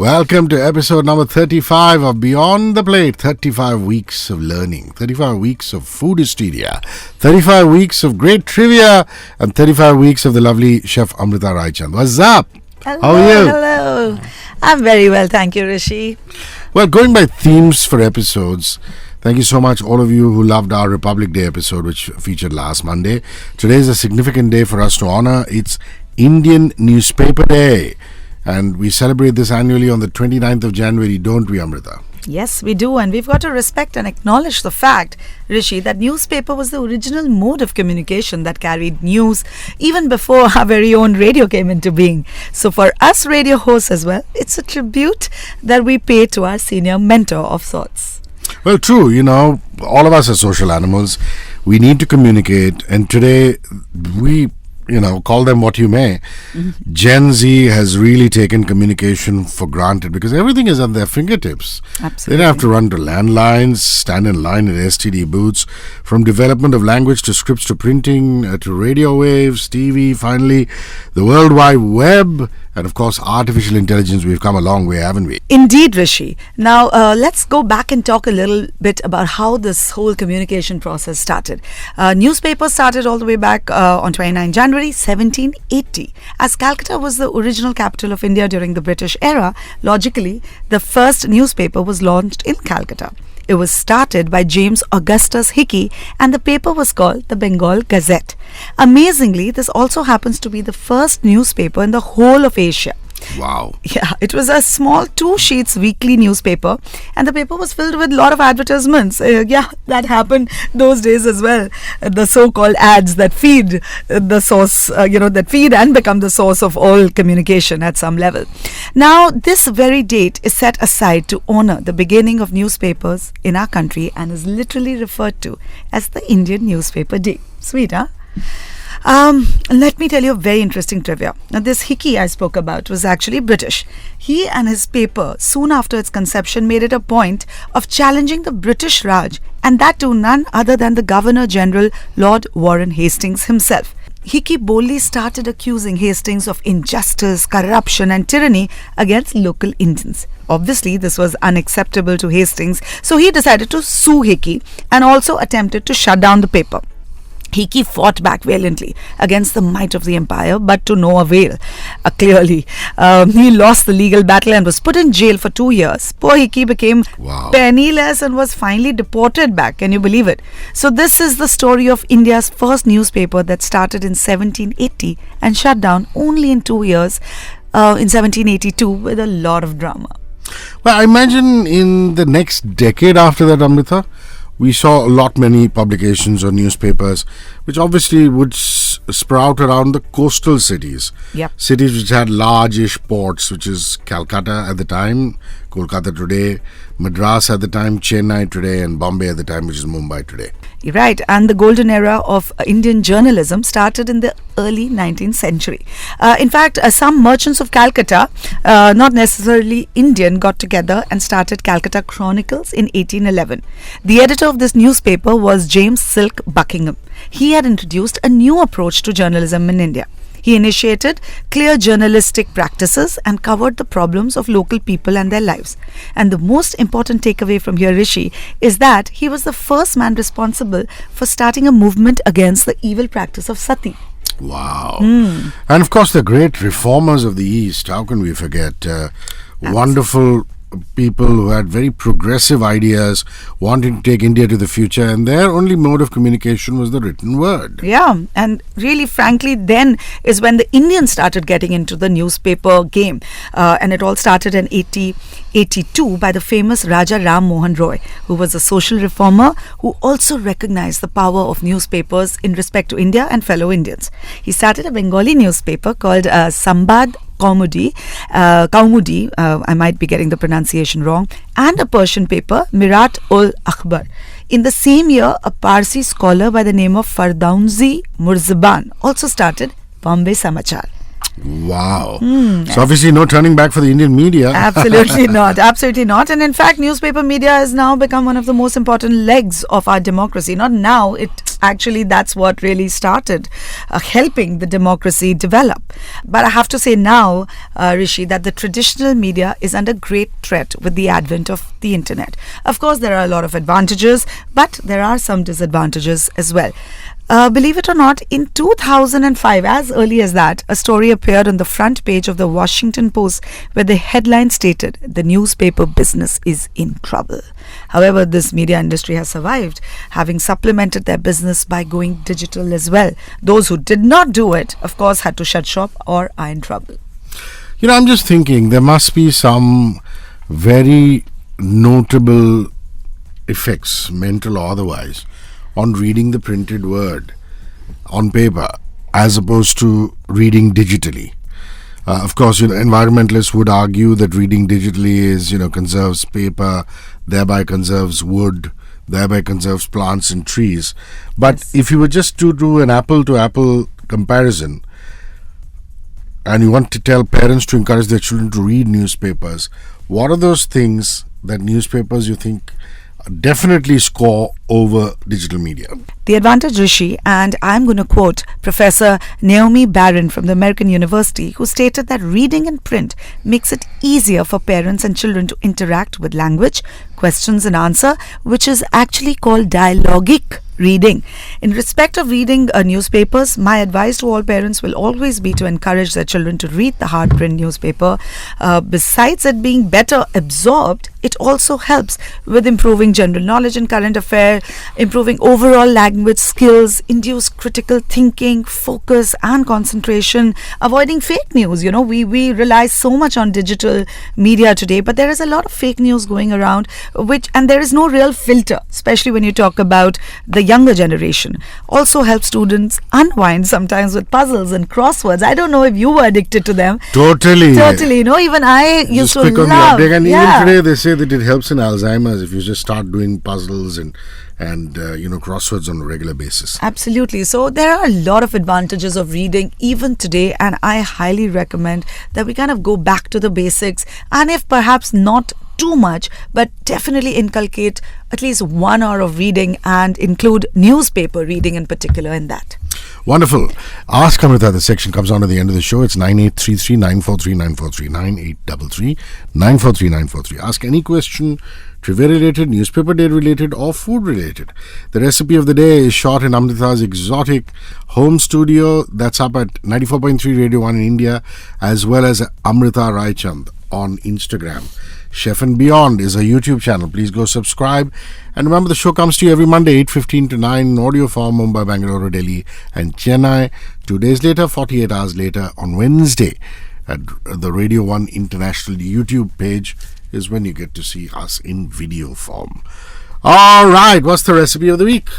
Welcome to episode number 35 of Beyond the Plate. 35 weeks of learning, 35 weeks of food hysteria, 35 weeks of great trivia, and 35 weeks of the lovely chef Amrita Raichand. What's up? Hello, how are you? Hello. I'm very well, thank you, Rishi. Well, going by themes for episodes, thank you so much, all of you who loved our Republic Day episode, which featured last Monday. Today is a significant day for us to honor. It's Indian Newspaper Day. And we celebrate this annually on the 29th of January, don't we, Amrita? Yes, we do. And we've got to respect and acknowledge the fact, Rishi, that newspaper was the original mode of communication that carried news even before our very own radio came into being. So for us radio hosts as well, it's a tribute that we pay to our senior mentor of sorts. Well, true. You know, all of us are social animals. We need to communicate. And today, call them what you may. Mm-hmm. Gen Z has really taken communication for granted because everything is at their fingertips. Absolutely. They don't have to run to landlines, stand in line at STD booths. From development of language to scripts to printing to radio waves, TV, finally, the World Wide Web, and of course, artificial intelligence. We've come a long way, haven't we? Indeed, Rishi. Now, let's go back and talk a little bit about how this whole communication process started. Newspapers started all the way back on 29 January 1780. As Calcutta was the original capital of India during the British era, logically, the first newspaper was launched in Calcutta. It was started by James Augustus Hickey and the paper was called the Bengal Gazette. Amazingly, this also happens to be the first newspaper in the whole of Asia. Wow. Yeah, it was a small 2 sheets weekly newspaper and the paper was filled with a lot of advertisements. That happened those days as well. The so-called ads that feed the source, that feed and become the source of all communication at some level. Now, this very date is set aside to honor the beginning of newspapers in our country and is literally referred to as the Indian Newspaper Day. Sweet, huh? Let me tell you a very interesting trivia. Now, this Hickey I spoke about was actually British. He and his paper, soon after its conception, made it a point of challenging the British Raj, and that to none other than the Governor-General Lord Warren Hastings himself. Hickey boldly started accusing Hastings of injustice, corruption and tyranny against local Indians. Obviously, this was unacceptable to Hastings, so he decided to sue Hickey and also attempted to shut down the paper. Hickey fought back valiantly against the might of the empire, but to no avail. Clearly, he lost the legal battle and was put in jail for 2 years. Poor Hickey became penniless and was finally deported back. Can you believe it? So this is the story of India's first newspaper that started in 1780 and shut down only in 2 years in 1782 with a lot of drama. Well, I imagine in the next decade after that, Amrita, we saw many publications or newspapers, which obviously would sprout around the coastal cities. Yep. Cities which had largish ports, which is Calcutta at the time, Kolkata today, Madras at the time, Chennai today, and Bombay at the time, which is Mumbai today. Right, and the golden era of Indian journalism started in the early 19th century. In fact, some merchants of Calcutta, not necessarily Indian, got together and started Calcutta Chronicles in 1811. The editor of this newspaper was James Silk Buckingham. He had introduced a new approach to journalism in India. He initiated clear journalistic practices and covered the problems of local people and their lives. And the most important takeaway from here, Rishi, is that he was the first man responsible for starting a movement against the evil practice of sati. Wow. And of course, the great reformers of the East, how can we forget? Wonderful people who had very progressive ideas, wanting to take India to the future, and their only mode of communication was the written word. Yeah, and really, frankly, then is when the Indians started getting into the newspaper game. And it all started in 1882 by the famous Raja Ram Mohan Roy, who was a social reformer who also recognized the power of newspapers in respect to India and fellow Indians. He started a Bengali newspaper called Sambad Kaumudi, I might be getting the pronunciation wrong, and a Persian paper, Mirat-ul-Akhbar. In the same year, a Parsi scholar by the name of Fardaunzi Murzaban also started Bombay Samachar. Wow. So obviously no turning back for the Indian media. Absolutely not. Absolutely not. And in fact, newspaper media has now become one of the most important legs of our democracy. Not now, it Actually, that's what really started helping the democracy develop. But I have to say now, Rishi, that the traditional media is under great threat with the advent of the internet. Of course, there are a lot of advantages, but there are some disadvantages as well. Believe it or not, in 2005, as early as that, a story appeared on the front page of the Washington Post where the headline stated, "The newspaper business is in trouble." However, this media industry has survived, having supplemented their business by going digital as well. Those who did not do it, of course, had to shut shop or are in trouble. I'm just thinking there must be some very notable effects, mental or otherwise, on reading the printed word on paper as opposed to reading digitally. Of course, environmentalists would argue that reading digitally is, conserves paper, thereby conserves wood, thereby conserves plants and trees. But Yes. if you were just to do an apple-to-apple comparison, and you want to tell parents to encourage their children to read newspapers, what are those things that newspapers you think definitely score over digital media? The advantage, Rishi, and I'm going to quote Professor Naomi Barron from the American University, who stated that reading in print makes it easier for parents and children to interact with language, questions and answer, which is actually called dialogic reading. In respect of reading newspapers, my advice to all parents will always be to encourage their children to read the hard print newspaper. Besides it being better absorbed, it also helps with improving general knowledge in current affairs, improving overall language skills, induce critical thinking, focus and concentration, avoiding fake news. We rely so much on digital media today, but there is a lot of fake news going around, and there is no real filter, especially when you talk about the younger generation. Also helps students unwind sometimes with puzzles and crosswords. I don't know if you were addicted to them. Totally. Even I used Just to click on the love. update, and Yeah. even today they say that it helps in Alzheimer's if you just start doing puzzles and crosswords on a regular basis. Absolutely. So there are a lot of advantages of reading even today, and I highly recommend that we kind of go back to the basics, and if perhaps not too much, but definitely inculcate at least 1 hour of reading and include newspaper reading in particular in that. Wonderful. Ask Amrita. The section comes on at the end of the show. It's 9833-943-943, 9833-943-943. Ask any question, trivia related, newspaper day related, or food related. The recipe of the day is shot in Amrita's exotic home studio. That's up at 94.3 Radio 1 in India, as well as Amrita Raichand on Instagram. Chef and Beyond is a YouTube channel. Please go subscribe. And remember, the show comes to you every Monday, 8:15 to 9 in audio form, Mumbai, Bangalore, Delhi, and Chennai. 2 days later, 48 hours later, on Wednesday, at the Radio 1 International YouTube page is when you get to see us in video form. All right, what's the recipe of the week?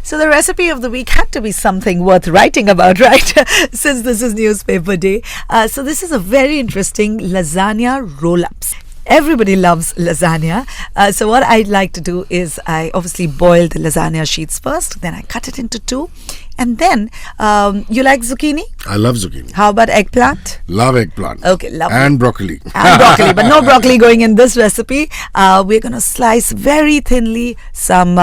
So the recipe of the week had to be something worth writing about, right? Since this is newspaper day. So this is a very interesting lasagna roll-ups. Everybody loves lasagna. So what I'd like to do is I obviously boil the lasagna sheets first. Then I cut it into 2. And then, you like zucchini? I love zucchini. How about eggplant? Love eggplant. Okay, lovely. And broccoli. And broccoli, but no broccoli going in this recipe. We're going to slice very thinly some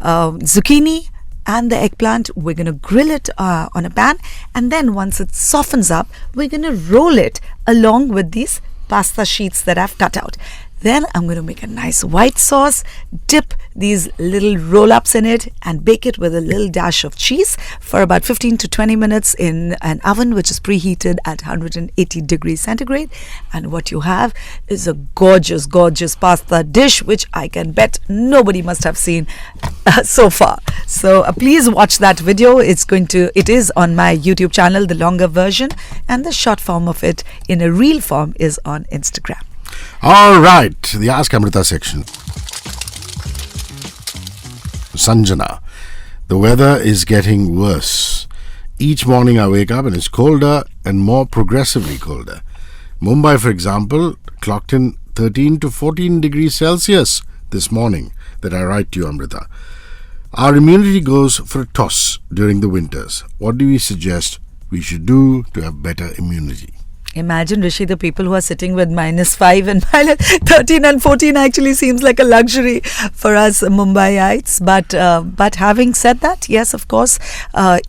zucchini and the eggplant. We're going to grill it on a pan, and then once it softens up, we're going to roll it along with these pasta sheets that I've cut out. Then I'm going to make a nice white sauce, dip these little roll-ups in it, and bake it with a little dash of cheese for about 15 to 20 minutes in an oven which is preheated at 180 degrees centigrade. And what you have is a gorgeous, gorgeous pasta dish, which I can bet nobody must have seen so far. So please watch that video. It is on my YouTube channel, the longer version, and the short form of it in a reel form is on Instagram. All right, the Ask Amrita section. Sanjana, the weather is getting worse. Each morning I wake up and it's colder and more progressively colder. Mumbai, for example, clocked in 13 to 14 degrees Celsius this morning that I write to you, Amrita. Our immunity goes for a toss during the winters. What do we suggest we should do to have better immunity? Imagine, Rishi, the people who are sitting with -5 and -13 and 14 actually seems like a luxury for us Mumbaiites. But having said that, yes, of course,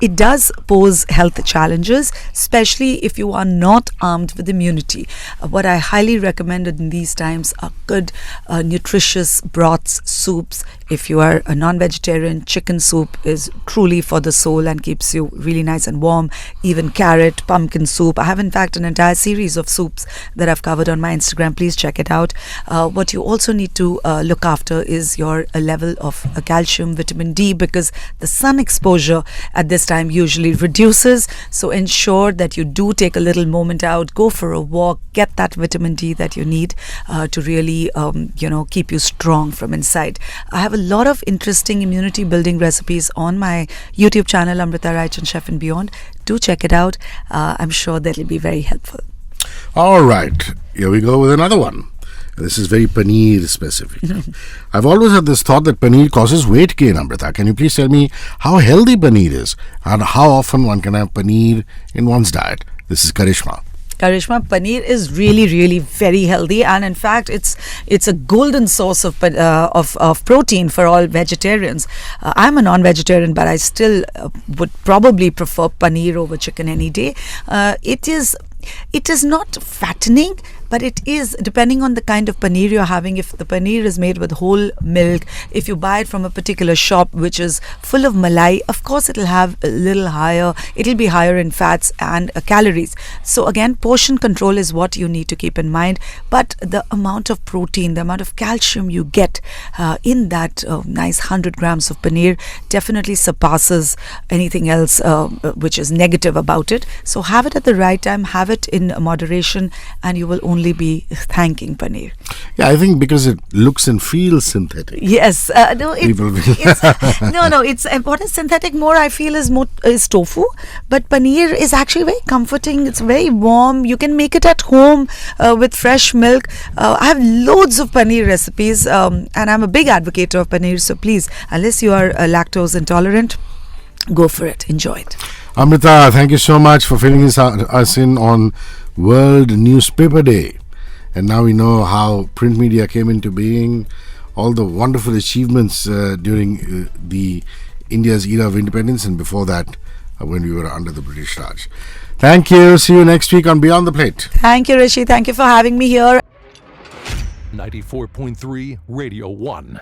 it does pose health challenges, especially if you are not armed with immunity. What I highly recommend in these times are good, nutritious broths, soups. If you are a non-vegetarian, chicken soup is truly for the soul and keeps you really nice and warm. Even carrot, pumpkin soup. I have, in fact, an entire series of soups that I've covered on my Instagram. Please check it out. What you also need to look after is your level of calcium, vitamin D, because the sun exposure at this time usually reduces. So ensure that you do take a little moment out, go for a walk, get that vitamin D that you need to really, keep you strong from inside. I have a lot of interesting immunity building recipes on my YouTube channel, Amrita Raichand Chef and Beyond. Do check it out. I'm sure that will be very helpful. All right, here we go with another one. This is very paneer specific. I've always had this thought that paneer causes weight gain, Amrita. Can you please tell me how healthy paneer is and how often one can have paneer in one's diet? This is Karishma. Karishma, paneer is really, really very healthy, and in fact, it's a golden source of protein for all vegetarians. I'm a non-vegetarian, but I still would probably prefer paneer over chicken any day. It is not fattening, but it is, depending on the kind of paneer you're having. If the paneer is made with whole milk, if you buy it from a particular shop which is full of malai, of course it'll have a little higher, it'll be higher in fats and calories. So again, portion control is what you need to keep in mind, but the amount of protein, the amount of calcium you get in that nice 100 grams of paneer definitely surpasses anything else which is negative about it. So have it at the right time, have it in moderation, and you will only be thanking paneer. Yeah, I think because it looks and feels synthetic. Yes, it's what is synthetic more, I feel, is tofu, but paneer is actually very comforting. It's very warm. You can make it at home with fresh milk. I have loads of paneer recipes, and I'm a big advocate of paneer. So please, unless you are lactose intolerant, go for it. Enjoy it. Amrita, thank you so much for filling us in on World Newspaper Day. And now we know how print media came into being, all the wonderful achievements during the India's era of independence, and before that when we were under the British Raj. Thank you. See you next week on Beyond the Plate. Thank you, Rishi. Thank you for having me here. 94.3 Radio 1.